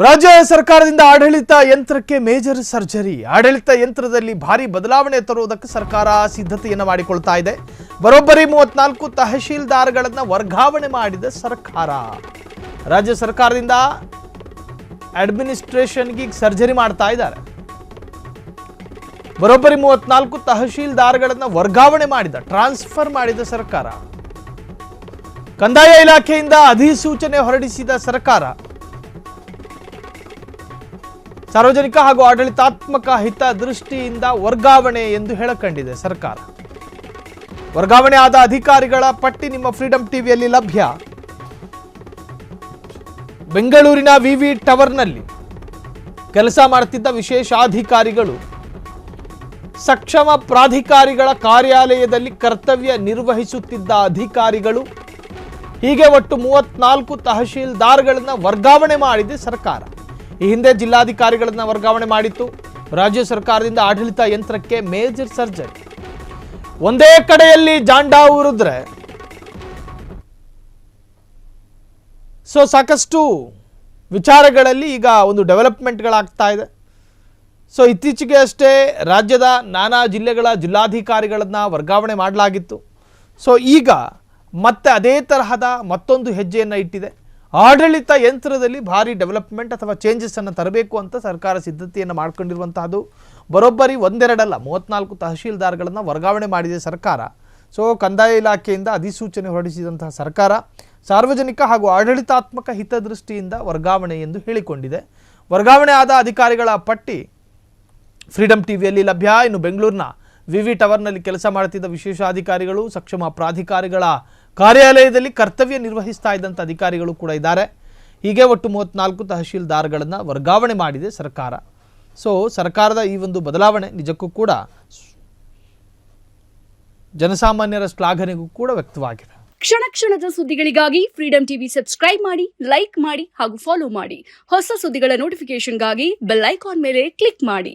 ರಾಜ್ಯ ಸರ್ಕಾರದಿಂದ ಆಡಳಿತ ಯಂತ್ರಕ್ಕೆ ಮೇಜರ್ ಸರ್ಜರಿ. ಆಡಳಿತ ಯಂತ್ರದಲ್ಲಿ ಭಾರಿ ಬದಲಾವಣೆ ತರುವುದಕ್ಕೆ ಸರ್ಕಾರ ಸಿದ್ಧತೆಯನ್ನು ಮಾಡಿಕೊಳ್ತಾ ಇದೆ. ಬರೋಬ್ಬರಿ 34 ತಹಶೀಲ್ದಾರ್ಗಳನ್ನು ವರ್ಗಾವಣೆ ಮಾಡಿದ ಸರ್ಕಾರ. ರಾಜ್ಯ ಸರ್ಕಾರದಿಂದ ಅಡ್ಮಿನಿಸ್ಟ್ರೇಷನ್ಗೆ ಸರ್ಜರಿ ಮಾಡ್ತಾ ಇದ್ದಾರೆ. ಬರೋಬ್ಬರಿ 34 ತಹಶೀಲ್ದಾರ್ಗಳನ್ನು ವರ್ಗಾವಣೆ ಮಾಡಿದ, ಟ್ರಾನ್ಸ್ಫರ್ ಮಾಡಿದ ಸರ್ಕಾರ. ಕಂದಾಯ ಇಲಾಖೆಯಿಂದ ಅಧಿಸೂಚನೆ ಹೊರಡಿಸಿದ ಸರ್ಕಾರ. ಸಾರ್ವಜನಿಕ ಹಾಗೂ ಆಡಳಿತಾತ್ಮಕ ಹಿತದೃಷ್ಟಿಯಿಂದ ವರ್ಗಾವಣೆ ಎಂದು ಹೇಳಕೊಂಡಿದೆ ಸರ್ಕಾರ. ವರ್ಗಾವಣೆ ಆದ ಅಧಿಕಾರಿಗಳ ಪಟ್ಟಿ ನಿಮ್ಮ ಫ್ರೀಡಂ ಟಿವಿಯಲ್ಲಿ ಲಭ್ಯ. ಬೆಂಗಳೂರಿನ ವಿವಿ ಟವರ್ನಲ್ಲಿ ಕೆಲಸ ಮಾಡುತ್ತಿದ್ದ ವಿಶೇಷಾಧಿಕಾರಿಗಳು ಸಕ್ಷಮ ಪ್ರಾಧಿಕಾರಿಗಳ ಕಾರ್ಯಾಲಯದಲ್ಲಿ ಕರ್ತವ್ಯ ನಿರ್ವಹಿಸುತ್ತಿದ್ದ ಅಧಿಕಾರಿಗಳು, ಹೀಗೆ ಒಟ್ಟು 34 ತಹಶೀಲ್ದಾರ್ಗಳನ್ನು ವರ್ಗಾವಣೆ ಮಾಡಿದೆ ಸರ್ಕಾರ. ಈ ಹಿಂದೆ ಜಿಲ್ಲಾಧಿಕಾರಿಗಳನ್ನು ವರ್ಗಾವಣೆ ಮಾಡಿತ್ತು. ರಾಜ್ಯ ಸರ್ಕಾರದಿಂದ ಆಡಳಿತ ಯಂತ್ರಕ್ಕೆ ಮೇಜರ್ ಸರ್ಜರಿ. ಒಂದೇ ಕಡೆಯಲ್ಲಿ ಜಾಂಡಾ ಊರಿದ್ರೆ ಸಾಕಷ್ಟು ವಿಚಾರಗಳಲ್ಲಿ ಈಗ ಒಂದು ಡೆವಲಪ್ಮೆಂಟ್ಗಳಾಗ್ತಾ ಇದೆ. ಇತ್ತೀಚೆಗೆ ಅಷ್ಟೇ ರಾಜ್ಯದ ನಾನಾ ಜಿಲ್ಲೆಗಳ ಜಿಲ್ಲಾಧಿಕಾರಿಗಳನ್ನು ವರ್ಗಾವಣೆ ಮಾಡಲಾಗಿತ್ತು. ಈಗ ಮತ್ತೆ ಅದೇ ತರಹದ ಮತ್ತೊಂದು ಹೆಜ್ಜೆಯನ್ನು ಇಟ್ಟಿದೆ. ಆಡಳಿತ ಯಂತ್ರದಲ್ಲಿ ಭಾರಿ ಡೆವಲಪ್ಮೆಂಟ್ ಅಥವಾ ಚೇಂಜಸ್ಸನ್ನು ತರಬೇಕು ಅಂತ ಸರ್ಕಾರ ಸಿದ್ಧತೆಯನ್ನು ಮಾಡಿಕೊಂಡಿರುವಂತಹದ್ದು. ಬರೋಬ್ಬರಿ ಒಂದೆರಡಲ್ಲ 34 ತಹಶೀಲ್ದಾರ್ಗಳನ್ನು ವರ್ಗಾವಣೆ ಮಾಡಿದೆ ಸರ್ಕಾರ. ಕಂದಾಯ ಇಲಾಖೆಯಿಂದ ಅಧಿಸೂಚನೆ ಹೊರಡಿಸಿದಂತಹ ಸರ್ಕಾರ ಸಾರ್ವಜನಿಕ ಹಾಗೂ ಆಡಳಿತಾತ್ಮಕ ಹಿತದೃಷ್ಟಿಯಿಂದ ವರ್ಗಾವಣೆ ಎಂದು ಹೇಳಿಕೊಂಡಿದೆ. ವರ್ಗಾವಣೆ ಆದ ಅಧಿಕಾರಿಗಳ ಪಟ್ಟಿ ಫ್ರೀಡಂ ಟಿವಿಯಲ್ಲಿ ಲಭ್ಯ. ಇನ್ನು ಬೆಂಗಳೂರಿನ ವಿವಿ ಟವರ್ನಲ್ಲಿ ಕೆಲಸ ಮಾಡುತ್ತಿದ್ದ ವಿಶೇಷಾಧಿಕಾರಿಗಳು, ಸಕ್ಷಮ ಪ್ರಾಧಿಕಾರಿಗಳ ಕಾರ್ಯಾಲಯದಲ್ಲಿ ಕರ್ತವ್ಯ ನಿರ್ವಹಿಸ್ತಾ ಇದ್ದಂಥ ಅಧಿಕಾರಿಗಳು ಕೂಡ ಇದ್ದಾರೆ. ಹೀಗೆ ಒಟ್ಟು 34 ತಹಶೀಲ್ದಾರ್ಗಳನ್ನು ವರ್ಗಾವಣೆ ಮಾಡಿದೆ ಸರ್ಕಾರ. ಸರ್ಕಾರದ ಈ ಒಂದು ಬದಲಾವಣೆ ನಿಜಕ್ಕೂ ಕೂಡ ಜನಸಾಮಾನ್ಯರ ಶ್ಲಾಘನೆಗೂ ಕೂಡ ವ್ಯಕ್ತವಾಗಿದೆ. ಕ್ಷಣ ಕ್ಷಣದ ಸುದ್ದಿಗಳಿಗಾಗಿ ಫ್ರೀಡಂ ಟಿವಿ ಸಬ್ಸ್ಕ್ರೈಬ್ ಮಾಡಿ, ಲೈಕ್ ಮಾಡಿ ಹಾಗೂ ಫಾಲೋ ಮಾಡಿ. ಹೊಸ ಸುದ್ದಿಗಳ ನೋಟಿಫಿಕೇಶನ್ಗಾಗಿ ಬೆಲ್ ಐಕಾನ್ ಮೇಲೆ ಕ್ಲಿಕ್ ಮಾಡಿ.